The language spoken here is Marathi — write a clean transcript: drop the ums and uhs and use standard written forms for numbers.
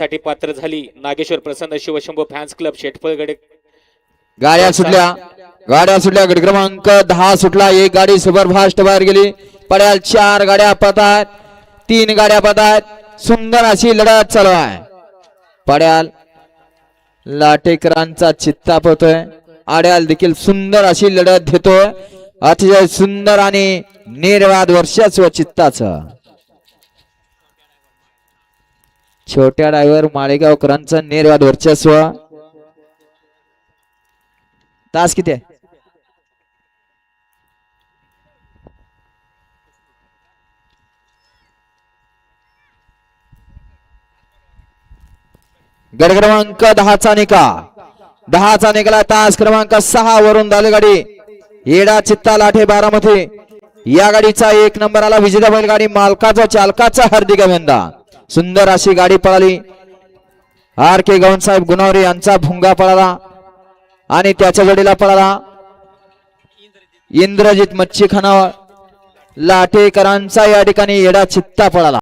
साठी पात्र झाली नागेश्वर प्रसन्न शिवशंभू फॅन्स क्लब शेटफळगडे। गाड्या सुटल्या गट क्रमांक 10 सुटला। एक गाडी सुपरफास्ट बाहेर गेली। पड्याल 4 गाड्या पळतात, 3 गाड्या पळतात। सुंदर अशी लढत चालू आहे। पड्याल लाटेकरांचा चित्ता पळतोय, आड्याल देखील सुंदर अशी लढत देतोय। अतिशय सुंदर आणि निर्वाद वर्चस्व चित्ताचं। छोट्या ड्रायव्हर माळेगावकरांचं निर्वाद वर्चस्व। तास किती आहे? गट क्रमांक 10चा निकाल तास क्रमांक 6 वरून दालगाडी येडा चित्ता लाठे बारामती या गाडीचा 1 नंबर आला। विजेता बैलगाडी मालकाचा चालकाचा हार्दिक अभिनंदन। सुंदर अशी गाडी पळाली। आर के गवण साहेब गुणावरे यांचा भुंगा पळाला आणि त्याच्या जोडीला पळाला इंद्रजित मच्छी खानावळ लाटेकरांचा या ठिकाणी येडा चित्ता पळाला।